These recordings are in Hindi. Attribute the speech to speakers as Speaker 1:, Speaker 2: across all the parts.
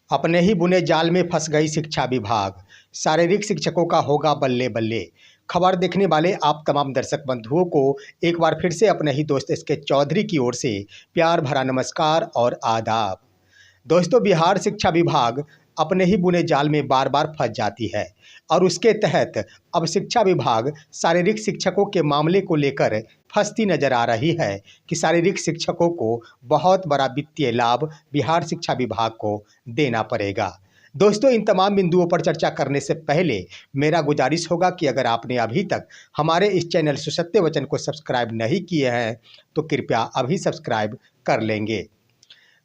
Speaker 1: अपने ही बुने जाल में फंस गई शिक्षा विभाग। शारीरिक शिक्षकों का होगा बल्ले बल्ले। खबर देखने वाले आप तमाम दर्शक बंधुओं को एक बार फिर से अपने ही दोस्त एस के चौधरी की ओर से प्यार भरा नमस्कार और आदाब। दोस्तों, बिहार शिक्षा विभाग अपने ही बुने जाल में बार बार फंस जाती है और उसके तहत अब शिक्षा विभाग शारीरिक शिक्षकों के मामले को लेकर फंसती नजर आ रही है कि शारीरिक शिक्षकों को बहुत बड़ा वित्तीय लाभ बिहार शिक्षा विभाग को देना पड़ेगा। दोस्तों, इन तमाम बिंदुओं पर चर्चा करने से पहले मेरा गुजारिश होगा कि अगर आपने अभी तक हमारे इस चैनल सुसत्य वचन को सब्सक्राइब नहीं किए हैं तो कृपया अभी सब्सक्राइब कर लेंगे।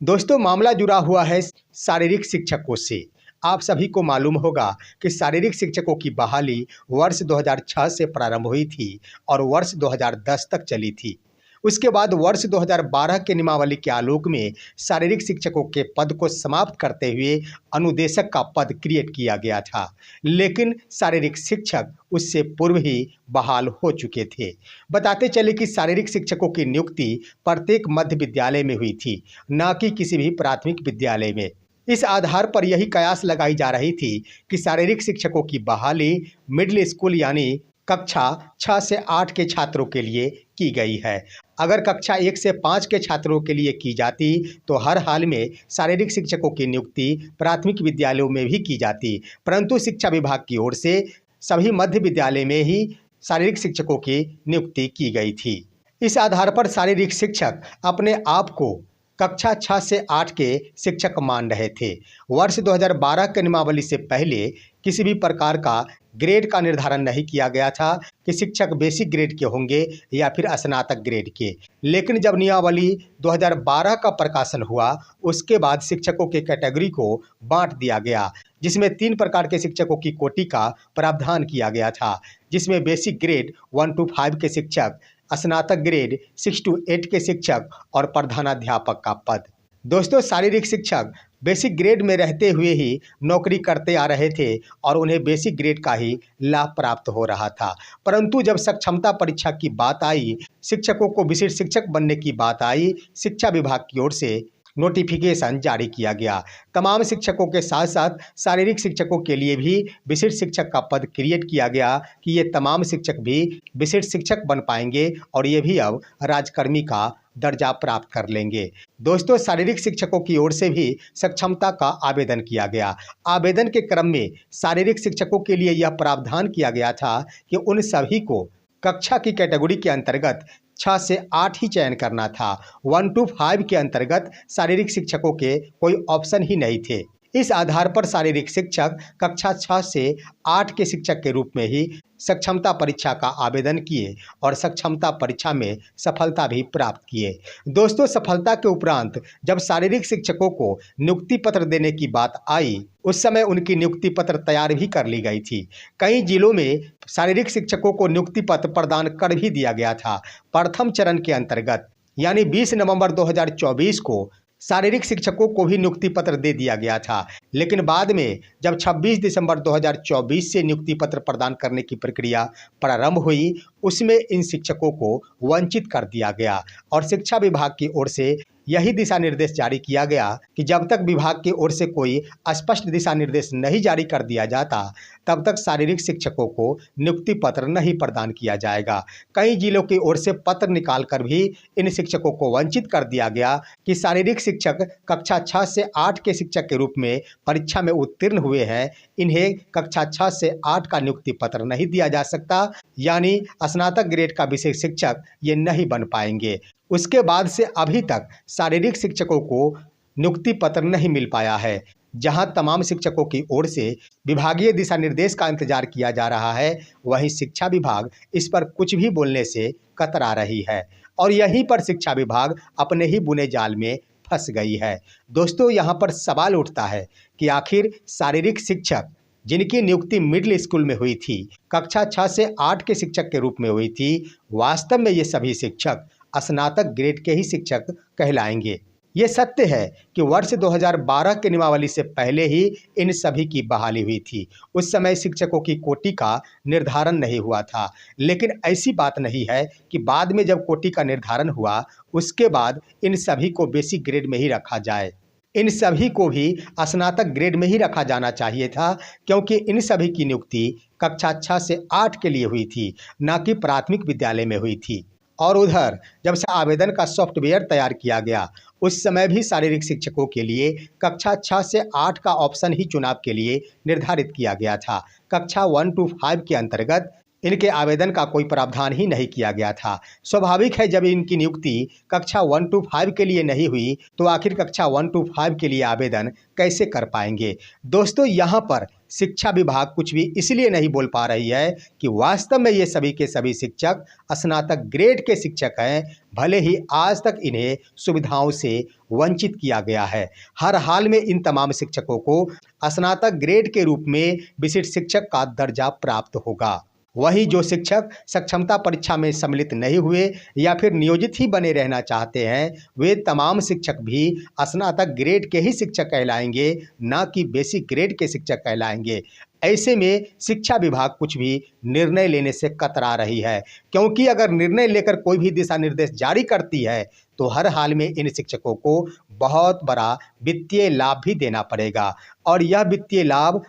Speaker 1: दोस्तों, मामला जुड़ा हुआ है शारीरिक शिक्षकों से। आप सभी को मालूम होगा कि शारीरिक शिक्षकों की बहाली वर्ष 2006 से प्रारंभ हुई थी और वर्ष 2010 तक चली थी। उसके बाद वर्ष 2012 के नियमावली के आलोक में शारीरिक शिक्षकों के पद को समाप्त करते हुए अनुदेशक का पद क्रिएट किया गया था, लेकिन शारीरिक शिक्षक उससे पूर्व ही बहाल हो चुके थे। बताते चले कि शारीरिक शिक्षकों की नियुक्ति प्रत्येक मध्य विद्यालय में हुई थी, न कि किसी भी प्राथमिक विद्यालय में। इस आधार पर यही कयास लगाई जा रही थी कि शारीरिक शिक्षकों की बहाली मिडिल स्कूल यानी कक्षा 6 से 8 के छात्रों के लिए की गई है। अगर कक्षा 1 से 5 के छात्रों के लिए की जाती तो हर हाल में शारीरिक शिक्षकों की नियुक्ति प्राथमिक विद्यालयों में भी की जाती, परंतु शिक्षा विभाग की ओर से सभी मध्य विद्यालय में ही शारीरिक शिक्षकों की नियुक्ति की गई थी। इस आधार पर शारीरिक शिक्षक अपने आप को कक्षा 6 से 8 के शिक्षक मान रहे थे। वर्ष 2012 के नियमावली से पहले किसी भी प्रकार का ग्रेड का निर्धारण नहीं किया गया था कि शिक्षक बेसिक ग्रेड के होंगे या फिर स्नातक ग्रेड के। लेकिन जब नियमावली 2012 का प्रकाशन हुआ, उसके बाद शिक्षकों के कैटेगरी को बांट दिया गया, जिसमें 3 प्रकार के शिक्षकों की कोटि का प्रावधान किया गया था, जिसमें बेसिक ग्रेड 1 to 5 के शिक्षक, स्नातक ग्रेड 6 to 8 के शिक्षक और प्रधानाध्यापक का पद। दोस्तों, शारीरिक शिक्षक बेसिक ग्रेड में रहते हुए ही नौकरी करते आ रहे थे और उन्हें बेसिक ग्रेड का ही लाभ प्राप्त हो रहा था, परंतु जब सक्षमता परीक्षा की बात आई, शिक्षकों को विशिष्ट शिक्षक बनने की बात आई, शिक्षा विभाग की ओर से नोटिफिकेशन जारी किया गया। तमाम शिक्षकों के साथ साथ शारीरिक शिक्षकों के लिए भी विशिष्ट शिक्षक का पद क्रिएट किया गया कि ये तमाम शिक्षक भी विशिष्ट शिक्षक बन पाएंगे और ये भी अब राजकर्मी का दर्जा प्राप्त कर लेंगे। दोस्तों, शारीरिक शिक्षकों की ओर से भी सक्षमता का आवेदन किया गया। आवेदन के क्रम में शारीरिक शिक्षकों के लिए यह प्रावधान किया गया था कि उन सभी को कक्षा की कैटेगरी के अंतर्गत 6 से 8 ही चयन करना था। 1 to 5 के अंतर्गत शारीरिक शिक्षकों के कोई ऑप्शन ही नहीं थे। इस आधार पर शारीरिक शिक्षक कक्षा 6 से 8 के शिक्षक के रूप में ही सक्षमता परीक्षा का आवेदन किए और सक्षमता परीक्षा में सफलता भी प्राप्त किए। दोस्तों, सफलता के उपरांत जब शारीरिक शिक्षकों को नियुक्ति पत्र देने की बात आई, उस समय उनकी नियुक्ति पत्र तैयार भी कर ली गई थी। कई जिलों में शारीरिक शिक्षकों को नियुक्ति पत्र प्रदान कर भी दिया गया था। प्रथम चरण के अंतर्गत यानी 20 नवंबर 2024 को शारीरिक शिक्षकों को भी नियुक्ति पत्र दे दिया गया था, लेकिन बाद में जब 26 दिसंबर 2024 से नियुक्ति पत्र प्रदान करने की प्रक्रिया प्रारंभ हुई, उसमें इन शिक्षकों को वंचित कर दिया गया और शिक्षा विभाग की ओर से यही दिशा निर्देश जारी किया गया कि जब तक विभाग की ओर से कोई स्पष्ट दिशा निर्देश नहीं जारी कर दिया जाता, तब तक शारीरिक शिक्षकों को नियुक्ति पत्र नहीं प्रदान किया जाएगा। कई जिलों की ओर से पत्र निकालकर भी इन शिक्षकों को वंचित कर दिया गया कि शारीरिक शिक्षक कक्षा 6 से 8 के शिक्षक के रूप में परीक्षा में उत्तीर्ण हुए हैं, इन्हें कक्षा 6 से 8 का नियुक्ति पत्र नहीं दिया जा सकता, यानी स्नातक ग्रेड का विशेष शिक्षक ये नहीं बन पाएंगे। उसके बाद से अभी तक शारीरिक शिक्षकों को नियुक्ति पत्र नहीं मिल पाया है। जहां तमाम शिक्षकों की ओर से विभागीय दिशा निर्देश का इंतजार किया जा रहा है, वहीं शिक्षा विभाग इस पर कुछ भी बोलने से कतरा रही है और यहीं पर शिक्षा विभाग अपने ही बुने जाल में फंस गई है। दोस्तों, यहाँ पर सवाल उठता है कि आखिर शारीरिक शिक्षक जिनकी नियुक्ति मिडिल स्कूल में हुई थी, कक्षा 6 से 8 के शिक्षक के रूप में हुई थी, वास्तव में ये सभी शिक्षक स्नातक ग्रेड के ही शिक्षक कहलाएंगे। ये सत्य है कि वर्ष 2012 के नियमावली से पहले ही इन सभी की बहाली हुई थी। उस समय शिक्षकों की कोटि का निर्धारण नहीं हुआ था, लेकिन ऐसी बात नहीं है कि बाद में जब कोटि का निर्धारण हुआ उसके बाद इन सभी को बेसिक ग्रेड में ही रखा जाए। इन सभी को भी स्नातक ग्रेड में ही रखा जाना चाहिए था, क्योंकि इन सभी की नियुक्ति कक्षा 6 से 8 के लिए हुई थी, ना कि प्राथमिक विद्यालय में हुई थी। और उधर जब से आवेदन का सॉफ्टवेयर तैयार किया गया, उस समय भी शारीरिक शिक्षकों के लिए कक्षा 6 से 8 का ऑप्शन ही चुनाव के लिए निर्धारित किया गया था। कक्षा 1 to 5 के अंतर्गत इनके आवेदन का कोई प्रावधान ही नहीं किया गया था। स्वाभाविक है, जब इनकी नियुक्ति कक्षा 1 to 5 के लिए नहीं हुई तो आखिर कक्षा 1 to 5 के लिए आवेदन कैसे कर पाएंगे। दोस्तों, यहाँ पर शिक्षा विभाग कुछ भी इसलिए नहीं बोल पा रही है कि वास्तव में ये सभी के सभी शिक्षक स्नातक ग्रेड के शिक्षक हैं, भले ही आज तक इन्हें सुविधाओं से वंचित किया गया है। हर हाल में इन तमाम शिक्षकों को स्नातक ग्रेड के रूप में विशिष्ट शिक्षक का दर्जा प्राप्त होगा। वहीं जो शिक्षक सक्षमता परीक्षा में सम्मिलित नहीं हुए या फिर नियोजित ही बने रहना चाहते हैं, वे तमाम शिक्षक भी स्नातक ग्रेड के ही शिक्षक कहलाएंगे, ना कि बेसिक ग्रेड के शिक्षक कहलाएंगे। ऐसे में शिक्षा विभाग कुछ भी निर्णय लेने से कतरा रही है, क्योंकि अगर निर्णय लेकर कोई भी दिशा निर्देश जारी करती है तो हर हाल में इन शिक्षकों को बहुत बड़ा वित्तीय लाभ भी देना पड़ेगा, और यह वित्तीय लाभ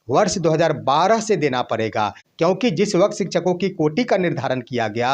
Speaker 1: वर्ष 2012 से देना पड़ेगा, क्योंकि जिस वक्त शिक्षकों की कोटि का निर्धारण किया गया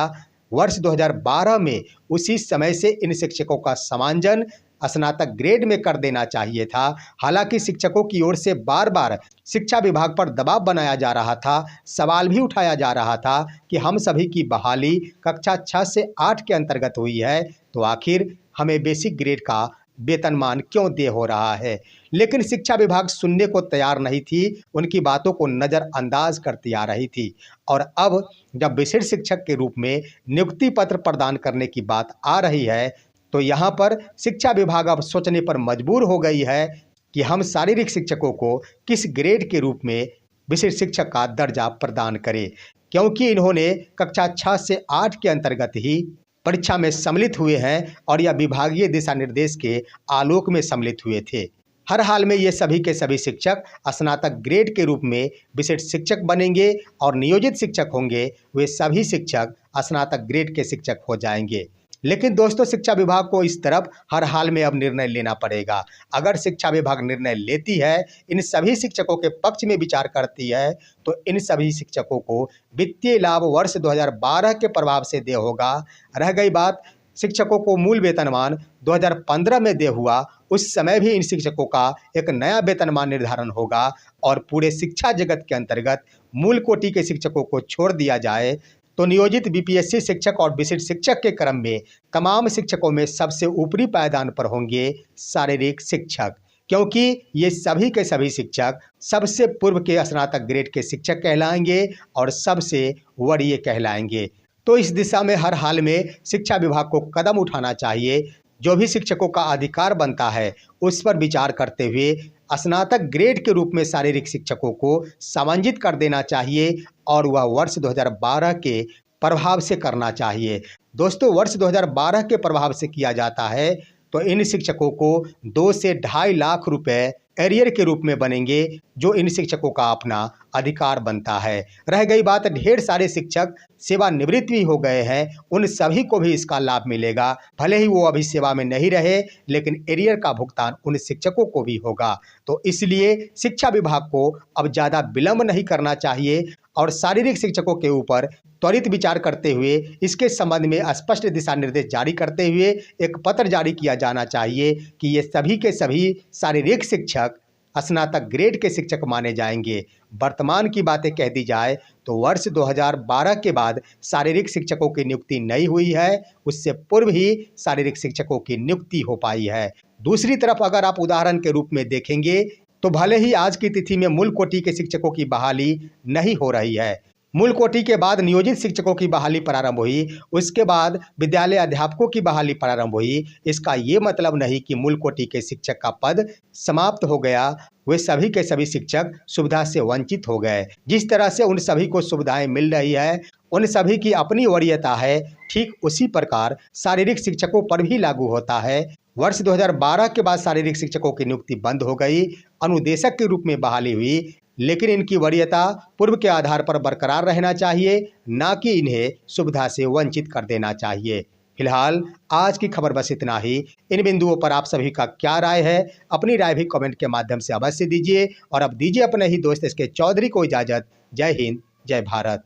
Speaker 1: वर्ष 2012 में, उसी समय से इन शिक्षकों का समांजन स्नातक ग्रेड में कर देना चाहिए था। हालांकि शिक्षकों की ओर से बार बार शिक्षा विभाग पर दबाव बनाया जा रहा था, सवाल भी उठाया जा रहा था कि हम सभी की बहाली कक्षा 6 से 8 के अंतर्गत हुई है, तो आखिर हमें बेसिक ग्रेड का वेतनमान क्यों दे हो रहा है। लेकिन शिक्षा विभाग सुनने को तैयार नहीं थी, उनकी बातों को नज़रअंदाज करती आ रही थी। और अब जब विशिष्ट शिक्षक के रूप में नियुक्ति पत्र प्रदान करने की बात आ रही है, तो यहाँ पर शिक्षा विभाग अब सोचने पर मजबूर हो गई है कि हम शारीरिक शिक्षकों को किस ग्रेड के रूप में विशिष्ट शिक्षक का दर्जा प्रदान करें, क्योंकि इन्होंने कक्षा 6 से 8 के अंतर्गत ही परीक्षा में सम्मिलित हुए हैं और यह विभागीय दिशा निर्देश के आलोक में सम्मिलित हुए थे। हर हाल में ये सभी के सभी शिक्षक स्नातक ग्रेड के रूप में विशिष्ट शिक्षक बनेंगे और नियोजित शिक्षक होंगे, वे सभी शिक्षक स्नातक ग्रेड के शिक्षक हो जाएंगे। लेकिन दोस्तों, शिक्षा विभाग को इस तरफ हर हाल में अब निर्णय लेना पड़ेगा। अगर शिक्षा विभाग निर्णय लेती है, इन सभी शिक्षकों के पक्ष में विचार करती है, तो इन सभी शिक्षकों को वित्तीय लाभ वर्ष 2012 के प्रभाव से दे होगा। रह गई बात शिक्षकों को मूल वेतनमान 2015 में दे हुआ, उस समय भी इन शिक्षकों का एक नया वेतनमान निर्धारण होगा और पूरे शिक्षा जगत के अंतर्गत मूल कोटि के शिक्षकों को छोड़ दिया जाए तो नियोजित बीपीएससी शिक्षक और विशिष्ट शिक्षक के क्रम में तमाम शिक्षकों में सबसे ऊपरी पायदान पर होंगे शारीरिक शिक्षक, क्योंकि ये सभी के सभी शिक्षक सबसे पूर्व के स्नातक ग्रेड के शिक्षक कहलाएंगे और सबसे वरीय कहलाएंगे। तो इस दिशा में हर हाल में शिक्षा विभाग को कदम उठाना चाहिए। जो भी शिक्षकों का अधिकार बनता है उस पर विचार करते हुए स्नातक ग्रेड के रूप में शारीरिक शिक्षकों को समांजित कर देना चाहिए और वह वर्ष 2012 के प्रभाव से करना चाहिए। दोस्तों, वर्ष 2012 के प्रभाव से किया जाता है तो इन शिक्षकों को 2 से 2.5 लाख रुपए एरियर के रूप में बनेंगे, जो इन शिक्षकों का अपना अधिकार बनता है। रह गई बात, ढेर सारे शिक्षक सेवानिवृत्त भी हो गए हैं, उन सभी को भी इसका लाभ मिलेगा। भले ही वो अभी सेवा में नहीं रहे, लेकिन एरियर का भुगतान उन शिक्षकों को भी होगा। तो इसलिए शिक्षा विभाग को अब ज़्यादा विलंब नहीं करना चाहिए और शारीरिक शिक्षकों के ऊपर त्वरित विचार करते हुए इसके संबंध में स्पष्ट दिशा निर्देश जारी करते हुए एक पत्र जारी किया जाना चाहिए कि ये सभी के सभी शारीरिक शिक्षक स्नातक ग्रेड के शिक्षक माने जाएंगे। वर्तमान की बातें कह दी जाए तो वर्ष 2012 के बाद शारीरिक शिक्षकों की नियुक्ति नहीं हुई है, उससे पूर्व ही शारीरिक शिक्षकों की नियुक्ति हो पाई है। दूसरी तरफ अगर आप उदाहरण के रूप में देखेंगे तो भले ही आज की तिथि में मूल कोटि के शिक्षकों की बहाली नहीं हो रही है, मूल कोटि के बाद नियोजित शिक्षकों की बहाली प्रारंभ हुई, उसके बाद विद्यालय अध्यापकों की बहाली प्रारंभ हुई। इसका ये मतलब नहीं कि मूल कोटि के शिक्षक का पद समाप्त हो गया, वे सभी के सभी शिक्षक सुविधा से वंचित हो गए। जिस तरह से उन सभी को सुविधाएं मिल रही है, उन सभी की अपनी वरीयता है, ठीक उसी प्रकार शारीरिक शिक्षकों पर भी लागू होता है। वर्ष 2012 के बाद शारीरिक शिक्षकों की नियुक्ति बंद हो गई, अनुदेशक के रूप में बहाली हुई, लेकिन इनकी वरीयता पूर्व के आधार पर बरकरार रहना चाहिए, ना कि इन्हें सुविधा से वंचित कर देना चाहिए। फिलहाल आज की खबर बस इतना ही। इन बिंदुओं पर आप सभी का क्या राय है, अपनी राय भी कमेंट के माध्यम से अवश्य दीजिए। और अब दीजिए अपने ही दोस्त एसके चौधरी को इजाज़त। जय हिंद, जय भारत।